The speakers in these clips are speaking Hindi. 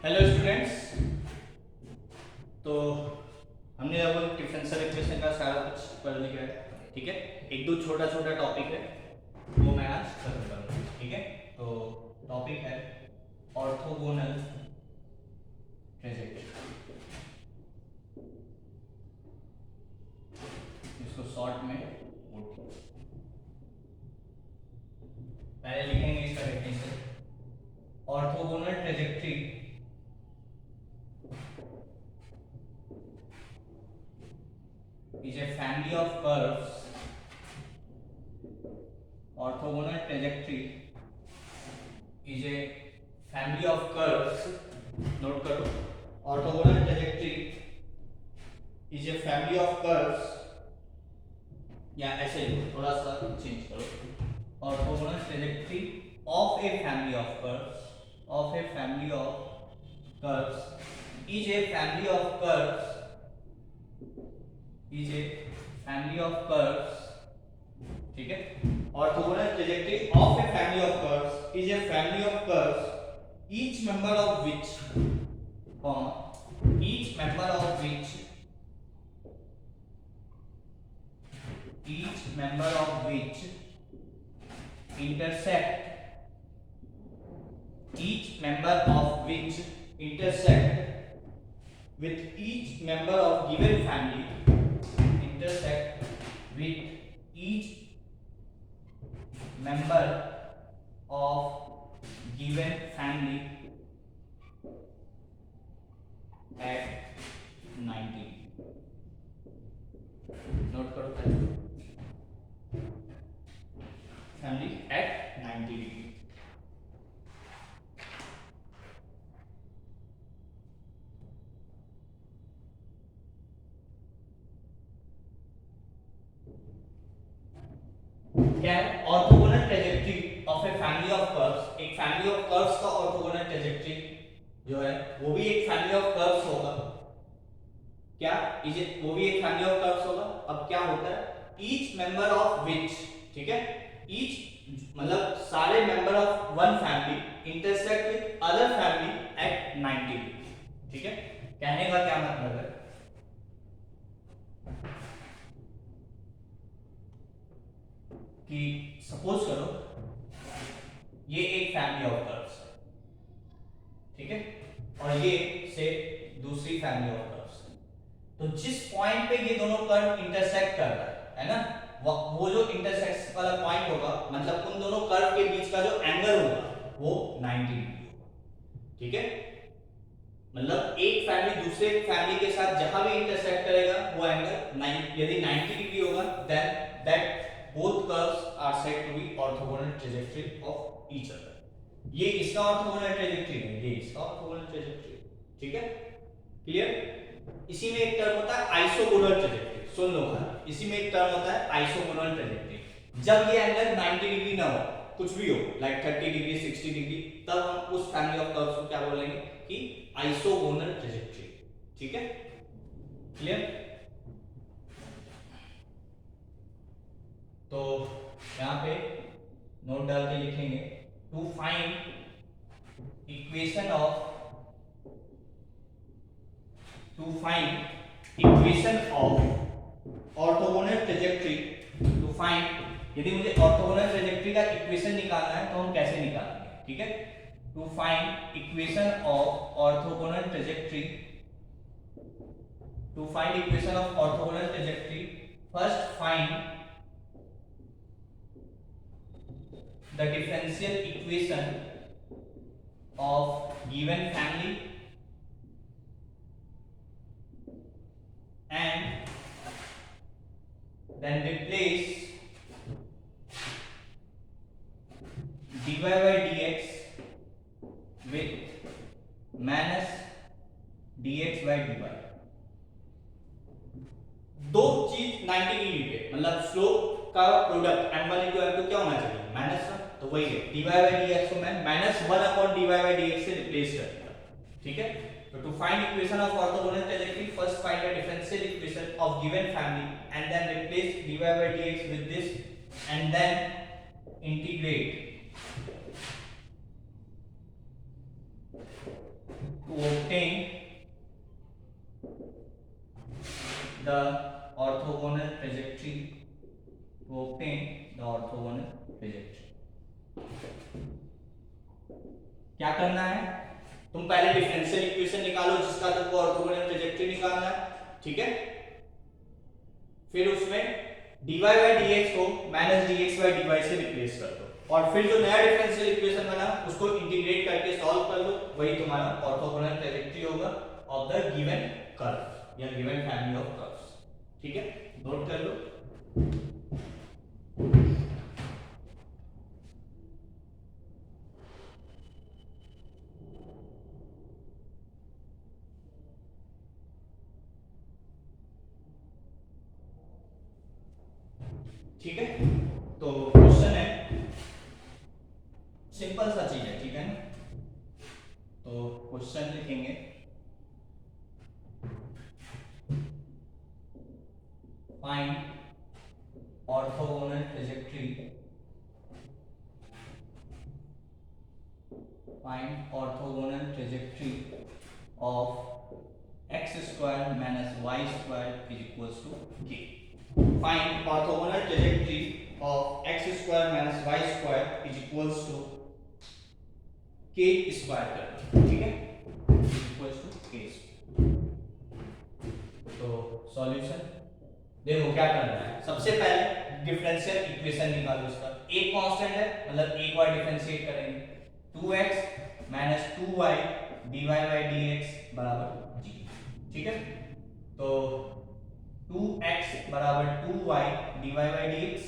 Hello students. तो हमने अब डिफरेंशियल इक्वेशन का सारा कुछ पढ़ लिया है। ठीक है, एक दो छोटा छोटा टॉपिक है वो मैं आज खत्म करूँगा। ठीक है, तो टॉपिक है ऑर्थोगोनल ट्रेजेक्टरी। इसको शॉर्ट में OT पहले लिखेंगे इसका definition. Orthogonal trajectory is a family of curves. Orthogonal trajectory is a family of curves. Note करो, orthogonal trajectory is a family of curves. या ऐसे लो, थोड़ा सा चेंज करो। Orthogonal trajectory of a family of curves, of a family of curves is a family of curves, is a family of curves. ठीक है, orthogonal trajectory of a family of curves is a family of curves each member of which, each member of which, each member of which intersect, each member of which intersect with each member of given family, intersect with each member of given family at 90. Note करो पहले, फैमिली एट 90 डिग्री। क्या है orthogonal trajectory of a family of curves? एक फैमिली ऑफ कर्व्स का ऑर्थोगोनल ट्रेजेक्टरी जो है वो भी एक फैमिली ऑफ कर्व्स होगा। क्या इज इट? वो भी एक फैमिली ऑफ कर्व्स होगा। अब क्या होता है, ईच मेंबर ऑफ विच, ठीक है, ईच मतलब सारे member of one family intersect with other family at 90 degree. ठीक है, कहने का क्या मतलब है कि सपोज करो ये एक फैमिली ऑफ कर्व्स है, ठीक है, और ये से दूसरी फैमिली ऑफ कर्व्स है। तो जिस पॉइंट पे ये दोनों कर्व इंटरसेक्ट कर रहा है ना, वो जो इंटरसेक्ट वाला पॉइंट होगा, मतलब उन दोनों कर्व के बीच का जो एंगल होगा वो 90 डिग्री होगा। ठीक है, मतलब एक फैमिली दूसरे फैमिली के साथ जहां भी इंटरसेक्ट करेगा वो एंगल यदि 90 डिग्री होगा, then that both curves are said to be orthogonal trajectory of each other. ये इसका ऑर्थोगोनल ट्रेजेक्टरी है, ये इसका ऑर्थोगोनल ट्रेजेक्टरी। ठीक है, क्लियर? इसी में एक टर्म होता है आइसोगोनल ट्रेजेक्टरी। सुन लो, इसी में एक टर्म होता है आइसोगोनल ट्रेजेक्टरी। जब ये एंगल 90 डिग्री ना हो, कुछ भी हो, लाइक 30 डिग्री 60 डिग्री, तब हम उस फैमिली ऑफ कर्व्स को क्या बोलेंगे कि आइसोगोनल ट्रेजेक्टरी। ठीक है, क्लियर? तो यहां पे नोट डाल के लिखेंगे, to find equation of orthogonal trajectory. To find, यदि मुझे ऑर्थोगोनल ट्रेजेक्टरी का इक्वेशन निकालना है तो हम कैसे निकालेंगे? ठीक है, to find equation of orthogonal trajectory, to find equation of orthogonal trajectory, first find the differential equation of given family and then replace dy by dx with minus dx by dy। दो चीज 90 डिग्री पे, मतलब स्लोप का प्रोडक्ट m1 into m2 क्या होना चाहिए? Minus one. तो वही है, dy by dx को मैं -1 upon dy by dx से रिप्लेस कर दिया। ठीक है, तो to find equation of orthogonal trajectory, first find the differential equation of given family and then replace dy by dx with this and then integrate the orthogonal trajectory, to obtain the orthogonal trajectory. क्या करना है, तुम पहले डिफरेंशियल इक्वेशन निकालो जिसका तुमको ऑर्थोगोनल ट्रेजेक्टरी निकालना है, ठीक है। फिर उसमें dy by dx को माइनस dx by dy से रिप्लेस कर दो, और फिर जो नया डिफरेंशियल इक्वेशन बना उसको इंटीग्रेट करके सॉल्व कर दो, वही तुम्हारा ऑर्थोगोनल ट्रेजेक्टरी होगा ऑफ द गिवन कर्व या गिवन फैमिली ऑफ कर्व्स, ठीक है। नोट कर लो। ठीक है, तो क्वेश्चन है, सिंपल सा चीज है, ठीक है ना। तो क्वेश्चन लिखेंगे, find orthogonal trajectory, find orthogonal trajectory of x square minus y square is equals to k. Find orthogonal trajectory of x square minus y square is equals to k square कर दो, ठीक है, equals to k square। तो सॉल्यूशन देखो क्या करना है, सबसे पहले डिफरेंशियल इक्वेशन निकालो इसका। एक कांस्टेंट है मतलब एक बार डिफरेंशिएट करेंगे, 2x minus 2y dy by dx बराबर g, ठीक है। तो 2x बराबर 2y dy by dx,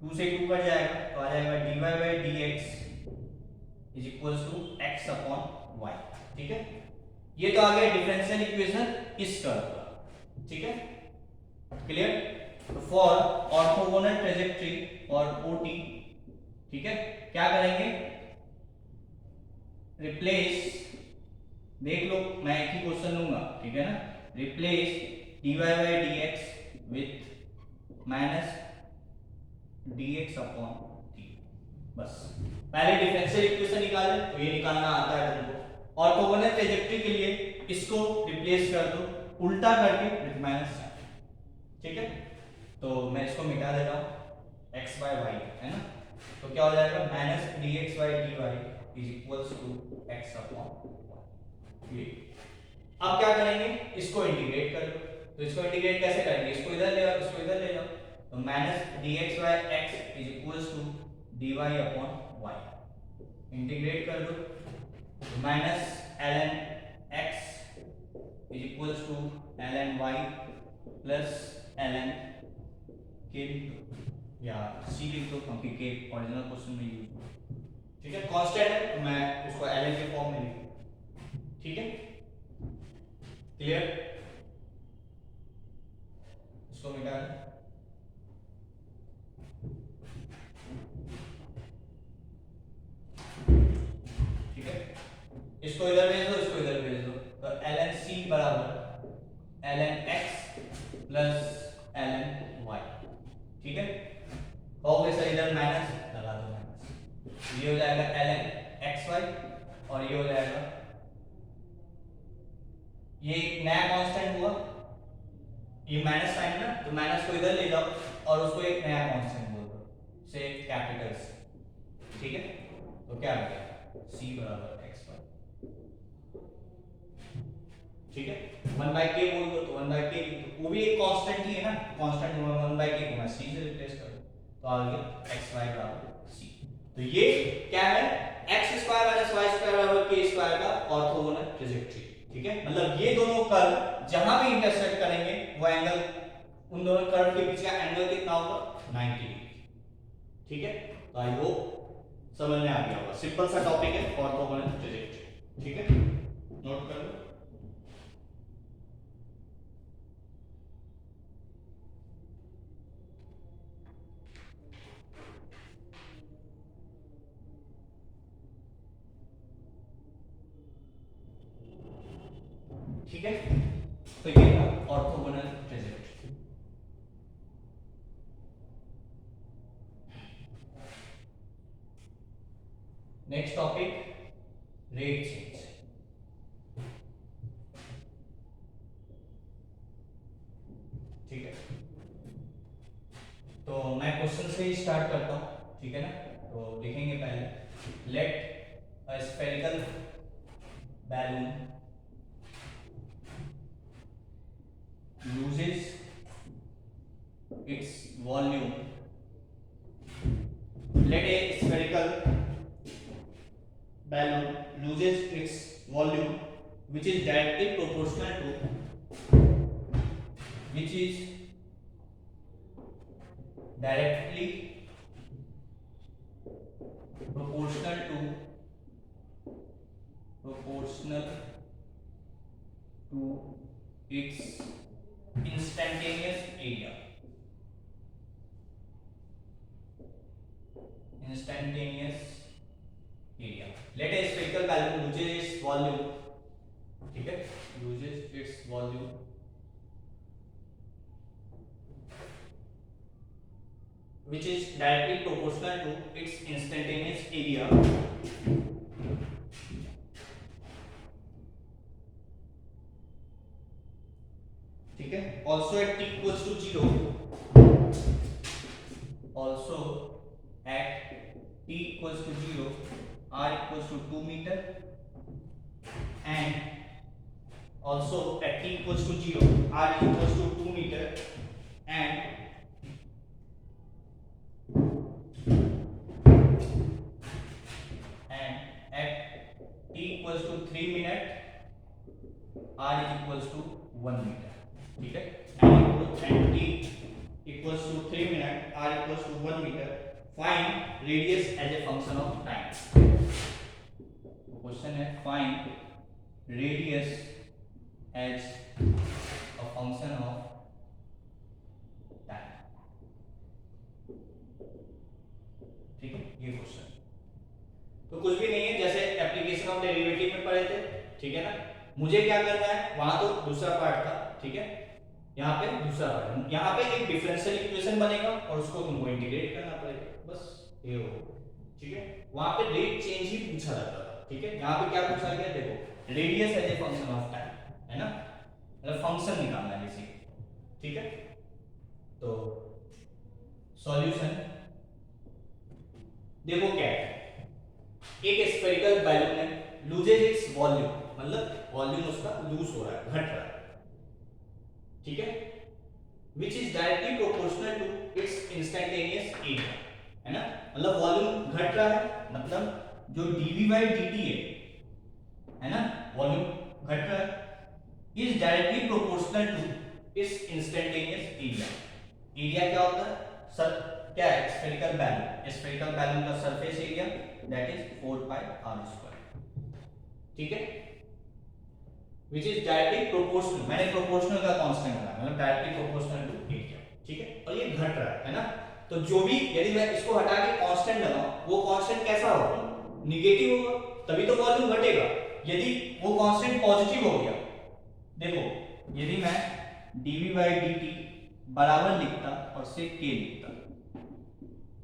2 से 2 कट जाएगा तो आ जाएगा dy by dx is equals to x upon y, ठीक है। ये तो आ गया डिफरेंशियल इक्वेशन इस कर्व का, ठीक है, क्लियर। तो फॉर ऑर्थोगोनल ट्रेजेक्टरी और OT, ठीक है, क्या करेंगे, रिप्लेस, देख लो मैं एक ही क्वेश्चन लूंगा, ठीक है ना, replace dy by dx with minus dx upon t, बस। पहले डिफरेंशियल इक्वेशन निकाले तो ये निकालना आता है तुमको, ऑर्थोगोनल ट्रेजेक्टरी के लिए इसको रिप्लेस कर दो उल्टा करके विद माइनस साइन, ठीक है। तो मैं इसको मिटा देता हूं, x by y है ना, तो क्या हो जाएगा minus dx by dy is equals to x upon y। अब क्या करेंगे, इसको इंटीग्रेट कर लो, तो इसको इंटीग्रेट कैसे करेंगे, इसको इधर ले आओ, इसको इधर ले जाओ, तो minus dx by x is equals to dy upon y, integrate कर दो, minus ln x is equals to ln y plus ln k या c लिख दो क्योंकि k ओरिजिनल क्वेश्चन में यूज, ठीक है, कांस्टेंट है तो मैं उसको ln के फॉर्म में लिखूं, ठीक है, क्लियर। इसको मिटा दें, ठीक है, इसको इधर भेज दो, इसको इधर भेज दो, तो ln c बराबर ln x plus ln y, ठीक है। हो गया सर, इधर माइनस लगा दो, माइनस, ये हो जाएगा ln xy और ये हो जाएगा, ये एक नया कांस्टेंट हुआ, ये माइनस साइन ना, तो माइनस को इधर ले जाओ और उसको एक नया कांस्टेंट बोल दो, से कैपिटल से, ठीक है। तो क्या हो गया c बराबर xy, ठीक है, 1/k बोल दो तो 1/k, वो भी एक कांस्टेंट ही है ना, कांस्टेंट 1/k को मैं c से रिप्लेस कर दूं तो आ गया xy बराबर c। तो ये क्या है, x square minus y square बराबर k स्क्वायर का ऑर्थोगोनल ट्रेजेक्टरी, ठीक है। मतलब ये दोनों कर्व जहां भी इंटरसेक्ट करेंगे वो एंगल, उन दोनों कर्व के बीच का एंगल कितना होगा, 90 डिग्री, ठीक है। तो आई होप समझ में आ गया होगा, सिंपल सा टॉपिक है ऑर्थोगोनल ट्रेजेक्टरी, ठीक है, नोट कर लो। ठीक है, तो ये था orthogonal trajectory. Next topic, rate change. तो लिखेंगे पहले let a spherical balloon loses its volume. Let a spherical balloon loses its volume, which is directly proportional to which is directly proportional to its instantaneous area. Let a spherical balloon loses its volume. ठीक है, loses its volume which is directly proportional to its instantaneous area. ठीक है, also at t equals to 0, also at t equals to 0, r equals to 2 meter, and also at t equals to 0, r equals to 2 meter, and at t equals to 3 minute, r is equals to 1 meter. ठीक है, and t equals to 3 minute, r equals to 1 meter. Find radius as a function of time. तो क्वेश्चन है find radius as a function of time. ठीक है, ये क्वेश्चन तो कुछ भी नहीं है, जैसे एप्लीकेशन ऑफ डेरिवेटिव में पढ़े थे. ठीक है ना, मुझे क्या करना है, वहां तो दूसरा पार्ट था. ठीक है, यहाँ पे दूसरा पार्ट है. यहाँ पे एक डिफरेंशियल इक्वेशन बनेगा और उसको तुमको इंटीग्रेट करना पड़ेगा, बस ये हो. ठीक है, वहां पे रेट चेंज ही पूछा जाता था. ठीक है, यहाँ पे क्या पूछा गया, देखो radius as a function of time, है ना, मतलब फंक्शन निकालना है इसी. ठीक है, तो सॉल्यूशन देखो क्या है. एक स्फेरिकल बैलून है, लूजेस इट्स वॉल्यूम, मतलब वॉल्यूम उसका लूज हो रहा है, घट रहा है. ठीक है, which is directly proportional to its instantaneous area, है ना, मतलब वॉल्यूम घट रहा है, मतलब जो dv by dt है ना, वॉल्यूम घट रहा है, is directly proportional to its instantaneous area. Area क्या होता है, सर क्या है, स्फेरिकल बैलून. स्फेरिकल बैलून का surface area that is 4 pi r². ठीक है, which is directly proportional, मैंने प्रोपोर्शनल का कांस्टेंट बनाया, मतलब डायरेक्टली प्रोपोर्शनल टू एरिया. ठीक है, और ये घट रहा है ना, तो जो भी यदि मैं इसको हटा के कांस्टेंट लगाऊं, वो कांस्टेंट कैसा होगा, नेगेटिव होगा, तभी तो वॉल्यूम घटेगा. यदि वो कांस्टेंट पॉजिटिव हो गया, देखो यदि मैं dv by dt बराबर लिखता और से k लिखता,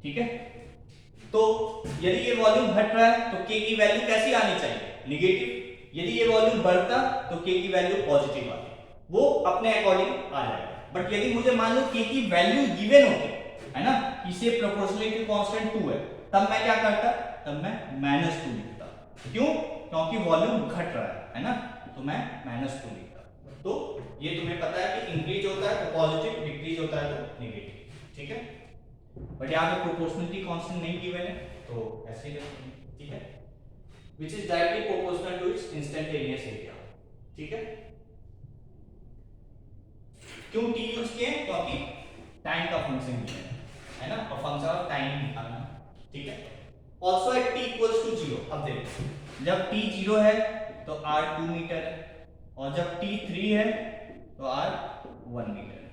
ठीक है, तो यदि ये वॉल्यूम घट रहा है तो k की वैल्यू कैसी आनी चाहिए, नेगेटिव. यदि ये वॉल्यूम बढ़ता तो k की वैल्यू पॉजिटिव आती, वो अपने अकॉर्डिंग आ जाएगा. बट यदि मुझे मान लो k की वैल्यू गिवन होती है ना, इसे प्रोपोर्शनलिटी कांस्टेंट 2 है, तब मैं क्या करता, तब मैं -2 लिखता. क्यों, क्योंकि वॉल्यूम घट रहा है ना, तो मैं -2 लिखता. तो ये तुम्हें पता है कि इंक्रीज होता है तो पॉजिटिव, डिक्रीज होता है तो नेगेटिव. ठीक है, बट यहाँ पे प्रोपोर्शनलिटी कांस्टेंट नहीं गिवन है, तो ऐसे ही रखेंगे. ठीक है, which is directly proportional to its instantaneous area. ठीक है, क्यों t यूज किए, क्योंकि टाइम का फंक्शन है ना, और फंक्शन ऑफ टाइम निकालना. ठीक है, also at t equals to 0. अब देखो जब t 0 है तो r 2 मीटर है, और जब t 3 है तो r 1 मीटर है.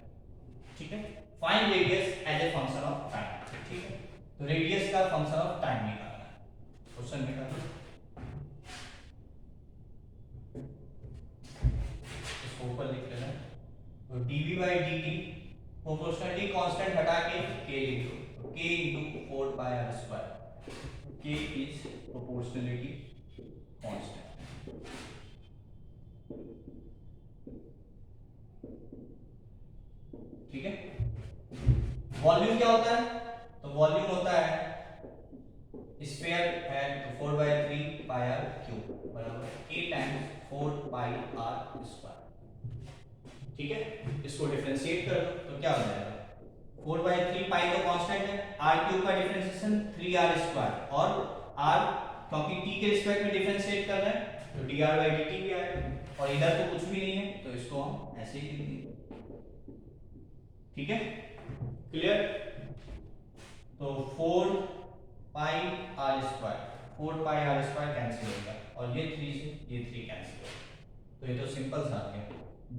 ठीक है, find radius as a function of time. ठीक है, तो रेडियस का फंक्शन ऑफ टाइम निकालना है. क्वेश्चन निकालो, इसको ऊपर लिख लेना. तो dv by dt proportionality constant हटा के k लिख दो, तो k into 4 pi r². k is proportionality constant. ठीक है, वॉल्यूम क्या होता है, तो वॉल्यूम होता है स्फीयर है तो 4/3 पाई आर क्यूब बराबर a times 4 pi are square. ठीक है, इसको डिफरेंशिएट कर दो तो क्या हो जाएगा, 4/3 पाई तो कांस्टेंट है, r क्यूब का डिफरेंशिएशन 3r स्क्वायर और r क्योंकि t के रिस्पेक्ट में डिफरेंशिएट कर रहे हैं तो dr/dt भी आएगा और इधर तो कुछ भी नहीं है तो इसको हम ऐसे ही लिख देंगे। ठीक है, क्लियर। तो 4 pi are square, 4 pi are square cancel होगा और ये 3 से ये 3 कैंसिल होगा तो ये तो सिंपल सा आ गया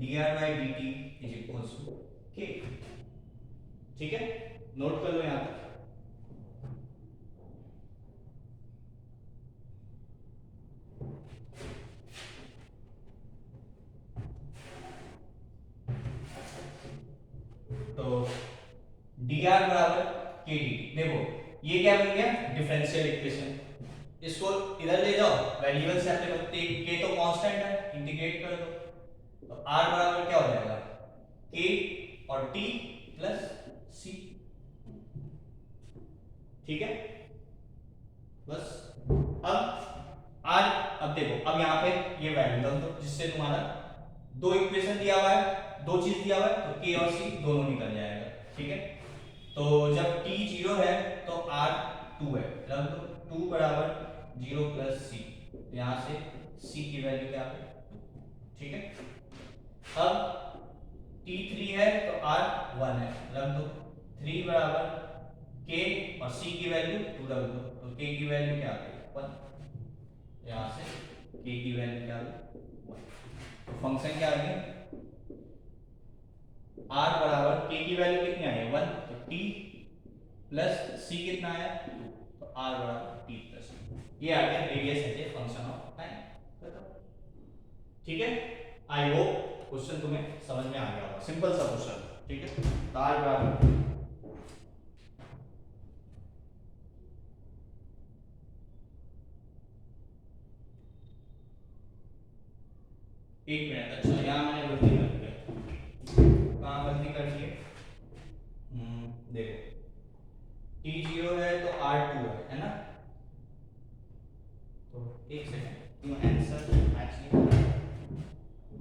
dr/dt is equals to k। ठीक है, नोट कर लो यहां तक। तो dr बराबर k dt, देखो ये क्या बन गया, डिफरेंशियल इक्वेशन। इसको इधर ले जाओ, वेरिएबल से अपने को k तो कांस्टेंट है, इंटीग्रेट कर दो तो r बराबर क्या हो जाएगा, k और t प्लस c। ठीक है, बस अब देखो, अब यहाँ पे ये वैल्यू डाल दो जिससे तुम्हारा दो इक्वेशन दिया हुआ है, दो चीज दिया हुआ है तो k और c दोनों निकल जाएगा। ठीक है, तो जब t 0 है तो r 2 है, रख दो 2 बराबर 0 प्लस c, यहाँ से c की वैल्यू क्या है 2। ठीक है, अब t 3 है तो r 1 है, रख दो 3 बराबर k और c की वैल्यू 2 रख दो तो k की वैल्यू क्या आ गई 1, यहाँ से k की वैल्यू क्या आ गई 1। तो फंक्शन क्या आ गया, r बराबर k की वैल्यू कितनी आई 1 तो t प्लस c कितना आया 2 तो r बराबर t प्लस 2। ये आ गया radius as a function of time. ठीक है, आई होप क्वेश्चन तुम्हें समझ में आ गया होगा, सिंपल सा क्वेश्चन। ठीक है, तो r बराबर एक मिनट, अच्छा यहाँ मैंने गलती कर दी है, कहाँ गलती कर दी है, देखो t 0 है तो r 2 है ना, तो एक सेकंड क्यों आंसर मैच नहीं हो रहा,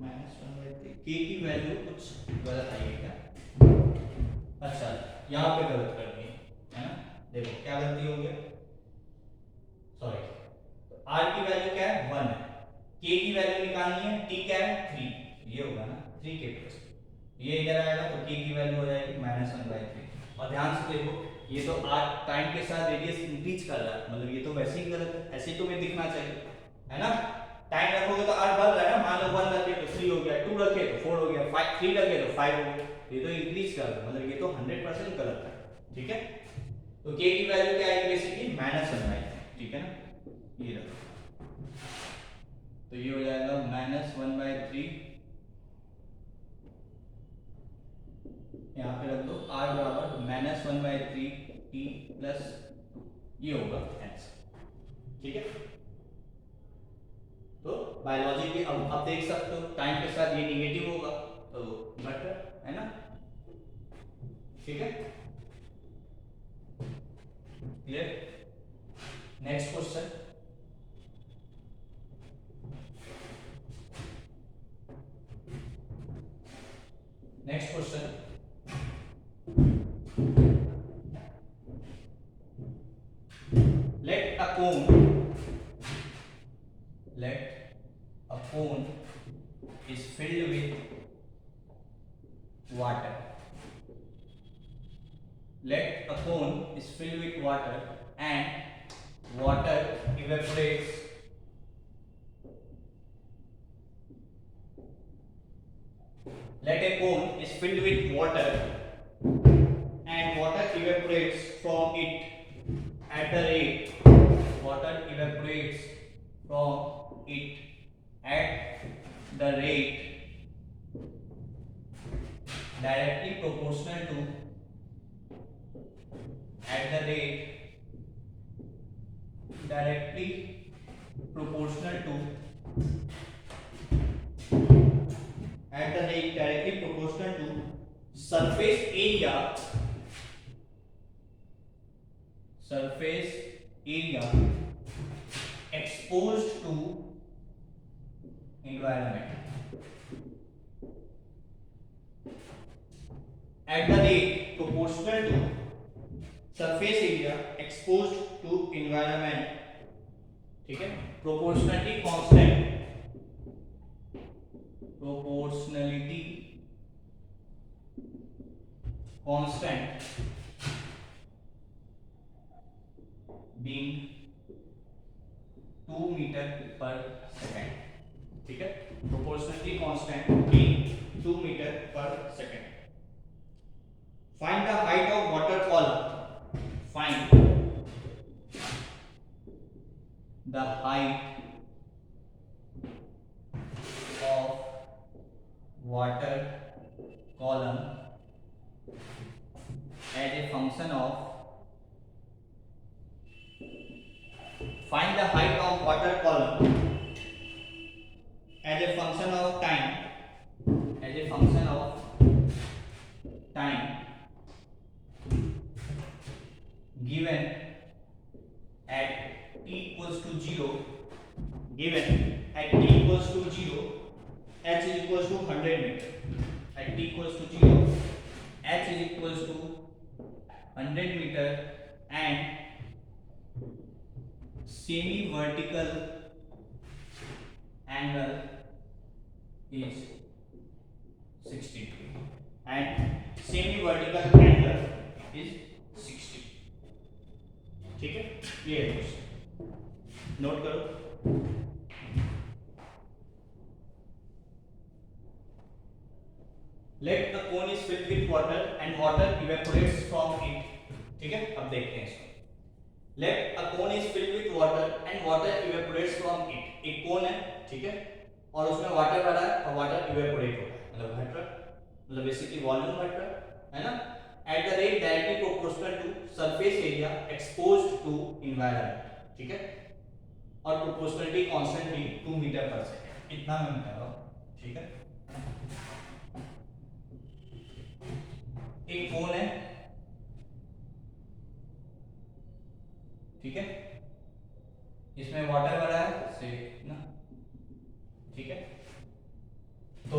-1/3 k की वैल्यू कुछ गलत आई है क्या, अच्छा यहाँ पे गलत कर दी है ना, देखो क्या गलती हो गया, सॉरी, तो r की वैल्यू क्या है 1 है, k की वैल्यू निकालनी है, t क्या है 3, ये होगा ना 3k प्लस, ये इधर आएगा तो k की वैल्यू हो जाएगी -1/3। और ध्यान से देखो ये तो r टाइम के साथ रेडियस इंक्रीज कर रहा है, मतलब ये तो वैसे ही गलत है, ऐसे ही तुम्हें दिखना चाहिए है ना, टाइम रखोगे तो r बढ़ रहा है ना, मान लो 1 रखे तो 3 हो गया, 2 रखे तो 4 हो गया, 5 3 रखे तो 5 हो गया, ये तो इंक्रीज कर रहा है, मतलब ये तो 100% गलत है। ठीक है, तो k की वैल्यू क्या आएगी बेसिकली -1/3। ठीक है ना, ये रखो तो ये हो जाएगा -1/3, यहाँ पे रख दो r बराबर -1/3 t प्लस 2, ये होगा आंसर। ठीक है, तो बायोलॉजी के अब देख सकते हो टाइम के साथ ये निगेटिव होगा तो बेटर है ना। ठीक है, clear. Next question, next question, let a cone is filled with water, let a cone is filled with water and water evaporates let a cone is filled with water and water evaporates from it at the rate water evaporates from it at the rate directly proportional to at the rate directly proportional to at the rate directly proportional to surface area exposed to environment at the rate proportional to surface area exposed to environment, ठीक है, proportionality constant being 2 meter per second, ठीक है, proportionality constant being 2 meter per second. Find the height of water column. Find the height of water column as a function of find the height of water column as a function of time given at t equals to 0, given at t equals to 0, h is equals to 100 meter. At t equals to 0, h is equals to 100 meter and semi vertical angle is 60 and semi vertical angle is 60, ठीक है, ये है क्वेश्चन, नोट करो. Let the cone is filled with water and water evaporates from it, ठीक है, अब देखते हैं इसको. Let a cone is filled with water and water evaporates from it. एक कोन है, ठीक है, और उसमें वाटर भरा है और वाटर इवेपोरेट हो रहा है, मतलब घट रहा है, मतलब बेसिकली वॉल्यूम घट रहा है ना, at the rate directly proportional to surface area exposed to environment, ठीक है, और proportionality constant भी 2 मीटर पर सेकंड, इतना मैं बता रहा हूँ, ठीक है. एक कोन है, ठीक है, इसमें वाटर भरा है से ना, ठीक है, तो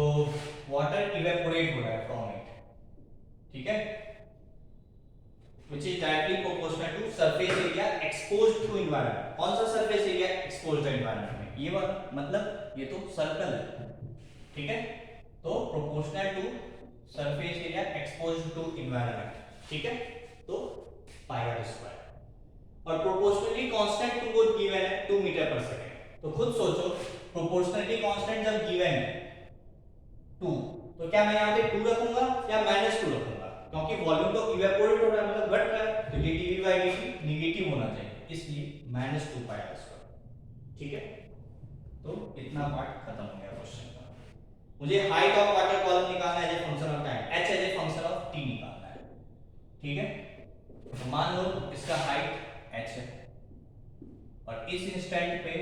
वाटर इवेपोरेट हो रहा है फ्रॉम इट, ठीक है, which is directly proportional to surface area exposed to environment. कौन सा surface area exposed है environment में, ये वाला, मतलब ये तो सर्कल है, ठीक है, तो proportional to surface area exposed to environment, ठीक है, तो पाई आर स्क्वायर, और प्रोपोर्शनली कांस्टेंट तुमको गिवन है 2 मीटर पर सेकंड. तो खुद सोचो, प्रोपोर्शनली कांस्टेंट जब गिवन है 2, तो क्या मैं यहाँ पे 2 रखूंगा या -2 रखूंगा, क्योंकि वॉल्यूम तो इवेपोरेट हो रहा है, मतलब घट रहा है, तो dT/dt नेगेटिव होना चाहिए, इसलिए -2 पाई आर स्क्वायर, ठीक है. तो इतना पार्ट खत्म हो गया क्वेश्चन का. मुझे हाइट ऑफ वाटर कॉलम निकालना है as a function of time, h as a function of t निकालना है, ठीक है. तो मान लो इसका हाइट h है और इस इंस्टेंट पे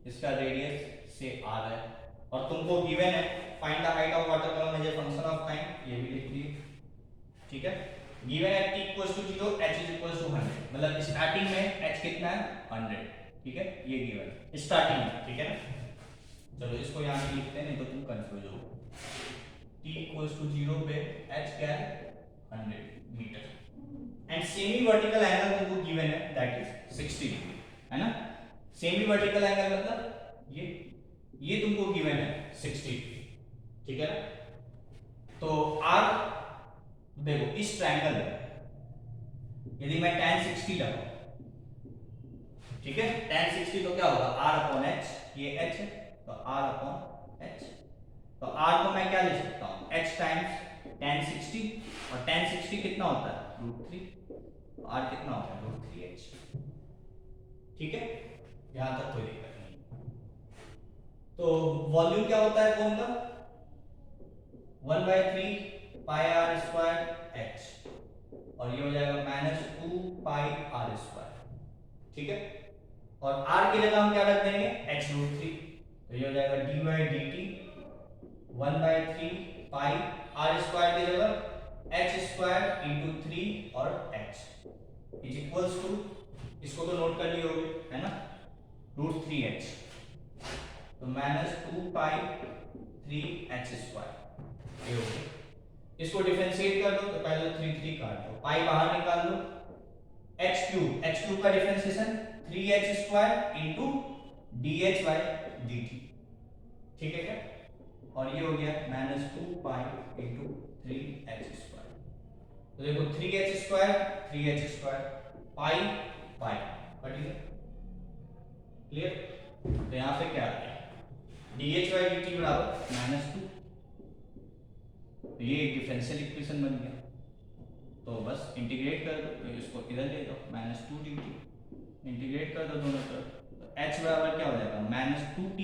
इसका रेडियस से r है, और तुमको गिवन है find the height of water column as a function of time, ये भी लिख दिए, ठीक है. गिवन है t equals to 0, h is equals to 100, मतलब स्टार्टिंग में h कितना है 100, ठीक है, ये गिवन स्टार्टिंग में, ठीक है ना. चलो इसको यहाँ पे लिखते हैं, नहीं तो तुम कंफ्यूज हो. t इक्वल्स टू 0 पे h क्या है 100 metre and semi vertical angle तुमको गिवन है दैट इज 60 डिग्री, है ना. सेमी वर्टिकल एंगल मतलब ये तुमको गिवन है 60 डिग्री, ठीक है ना. तो r देखो इस ट्रायंगल में यदि मैं tan 60 लगाऊं, ठीक है, tan 60 तो क्या होगा r अपॉन h, ये h है तो r अपॉन h, तो r को मैं क्या ले सकता हूं h टाइम्स tan 60, और tan 60 कितना होता है √3, r कितना होता है √3h, ठीक है. यहां तक कोई दिक्कत नहीं. तो वॉल्यूम क्या होता है कोन का 1/3 पाई r स्क्वायर h, और ये हो जाएगा -2 पाई r स्क्वायर, ठीक है. और r की जगह हम क्या रख देंगे h√3, तो ये हो जाएगा d/dt 1/3 पाई r स्क्वायर की जगह h स्क्वायर इंटू 3 और h इज इक्वल्स टू, इसको तो नोट कर लिए होगे, है ना, √3h, तो -2π3h², ये हो गया। इसको डिफरेंशिएट कर दो तो पहले 3 काट दो, पाई बाहर निकाल लो, h³ का डिफरेंशिएशन 3h² इंटू dh/dt, ठीक है क्या, और ये हो गया -2π इंटू 3h², तो देखो 3h² पाई पाई कट गया, क्लियर। तो यहाँ पे क्या आ गया, dh/dt बराबर -2, तो ये एक डिफरेंशियल इक्वेशन बन गया। तो बस इंटीग्रेट कर दो, तो इसको इधर ले जाओ, -2 dt, इंटीग्रेट कर दो दोनों तरफ, तो h बराबर क्या हो जाएगा, -2t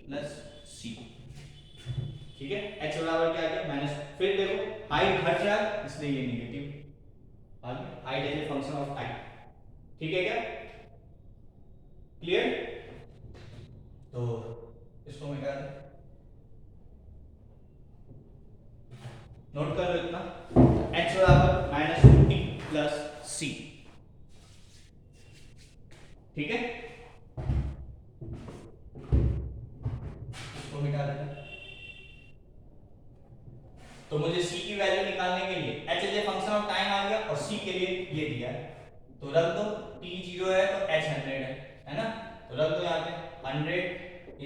+ c, ठीक है। h बराबर क्या आ गया माइनस, फिर देखो हाइट घट रहा है इसलिए ये नेगेटिव आ गया, height as a function of time, ठीक है क्या, क्लियर। तो इसको मिटा दो, नोट कर लो इतना, h बराबर -2t + c, ठीक है, इसको मिटा देना। तो मुझे c की वैल्यू निकालने के लिए h as a function of time आ गया और c के लिए ये दिया है, तो रख दो, t 0 है तो h 100 है ना, तो रख दो यहाँ पे 100 =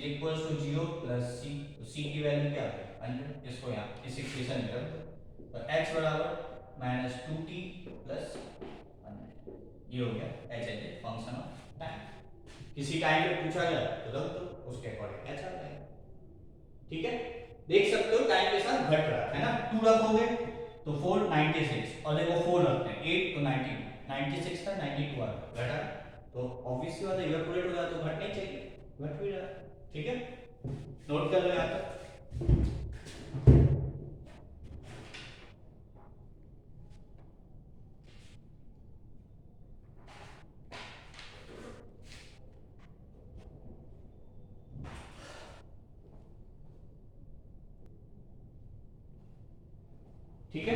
0 + c, तो c की वैल्यू क्या है 100, इसको यहाँ इस इक्वेशन में रख दो, तो h बराबर -2t + 100, ये हो गया h as a function of time. किसी टाइम पे पूछा जाए तो रख दो, उसके अकॉर्डिंग h आ जाएगा, ठीक है। देख सकते हो टाइम के साथ घट रहा है ना, 2 रखोगे तो 496, और देखो 4 रखते हैं 8 तो 92, 96 था 92 आ गया, घटा, तो ऑब्वियसली बात है इवेपोरेट हो जाए तो घट नहीं चाहिए, घट भी रहा है, ठीक है, नोट कर लो यहाँ तक। ठीक है,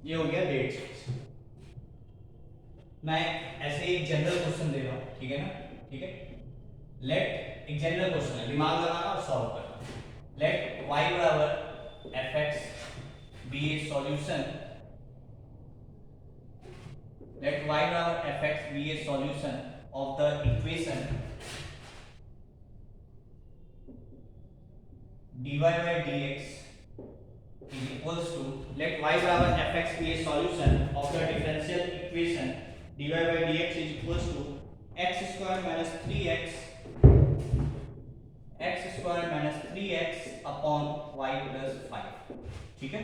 ये हो गया डेट। मैं ऐसे एक जनरल क्वेश्चन दे रहा हूं, ठीक है ना, ठीक है, लेट, एक जनरल क्वेश्चन है, दिमाग लगाना और सॉल्व करना, लेट y बराबर fx be a solution, let y बराबर fx be a solution of the equation dy by dx is equals to, let y बराबर fx be a solution of the differential equation dy by dx is equals to x² - 3x x² - 3x upon y + 5, ठीक है,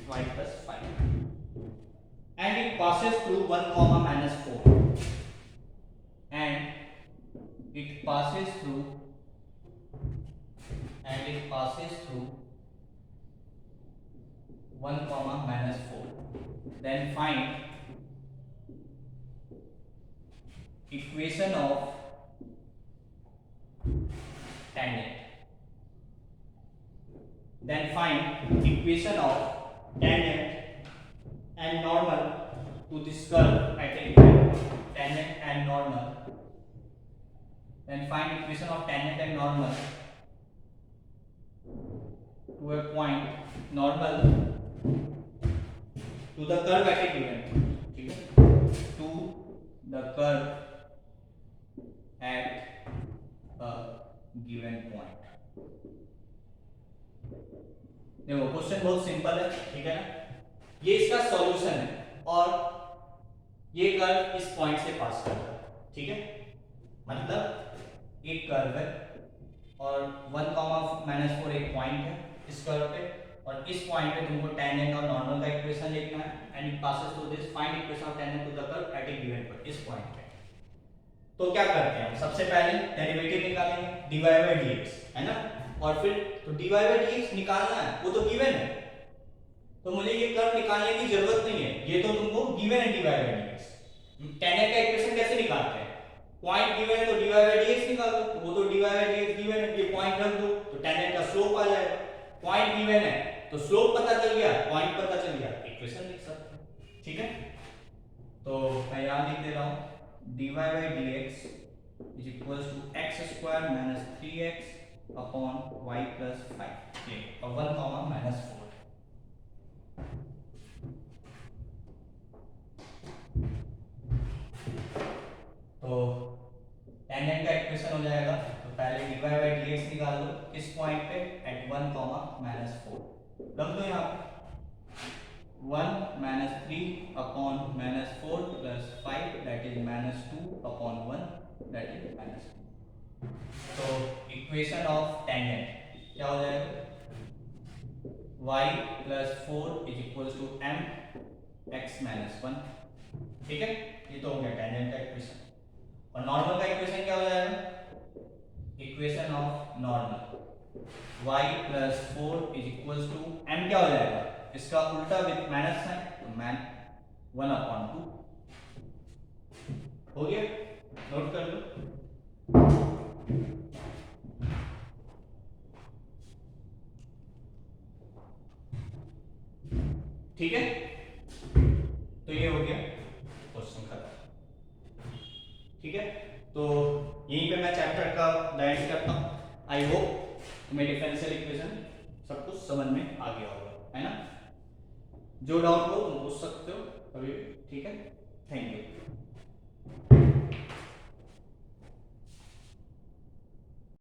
y + 5, and it passes through 1, -4, and it passes through 1, -4, then find equation of tangent, and normal to this curve at a given tangent and normal, then find equation of tangent and normal to a point normal to the curve at a given, ठीक है, to the curve at a given point। देखो क्वेश्चन बहुत सिंपल है, ठीक है ना, ये इसका सॉल्यूशन है और ये कर्व इस पॉइंट से पास कर रहा है, ठीक है, मतलब एक कर्व है और 1, -4 एक पॉइंट है इस कर्व पे, और इस पॉइंट पे तुमको टेंजेंट और नॉर्मल का इक्वेशन लिखना है, and it passes through this, find equation of tangent to the curve at a given point, इस पॉइंट पे। तो क्या करते हैं हम, सबसे पहले डेरिवेटिव निकालेंगे dy by dx, है ना, और फिर तो dy by dx निकालना है, वो तो गिवन है, तो मुझे ये कर्व निकालने की जरूरत नहीं है, ये तो तुमको गिवन है dy by dx। टेंजेंट का इक्वेशन कैसे निकालते हैं, पॉइंट गिवन है तो dy बाय dx निकाल दो, तो वो तो dy बाय dx गिवन है, ये पॉइंट रख दो तो टेंजेंट का स्लोप आ जाएगा। पॉइंट गिवन है तो स्लोप पता चल गया, पॉइंट पता चल गया, इक्वेशन लिख सकते हैं। ठीक है, तो मैं यहां लिख दे रहा हूं dy by dx is equals to x square minus 3x upon y plus 5 ये और 1 कॉमा माइनस 4। तो टेंजेंट का इक्वेशन हो जाएगा, तो पहले dy बाय dx निकाल लो किस पॉइंट पे, एट 1 कॉमा माइनस 4 रख दो यहाँ पे 1 minus 3 upon minus 4 plus 5 that is minus 2 upon 1 that is minus 2। तो इक्वेशन ऑफ टेंजेंट क्या हो जाएगा, y plus 4 is equals to m x minus 1। ठीक है, ये तो हो गया टेंजेंट का इक्वेशन। और नॉर्मल का इक्वेशन क्या हो जाएगा, equation of normal y plus 4 is equals to m क्या हो जाएगा, इसका उल्टा विद माइनस साइन, तो मान 1 अपॉन 2 हो गया, नोट कर लो। ठीक है, तो ये हो गया क्वेश्चन खत्म। ठीक है, तो यहीं पे मैं चैप्टर का एंड करता हूँ। आई होप तुम्हें डिफरेंशियल इक्वेशन सब कुछ समझ में आ गया होगा, है ना। जो डाउट हो तुम पूछ सकते हो कभी भी। ठीक है, थैंक यू।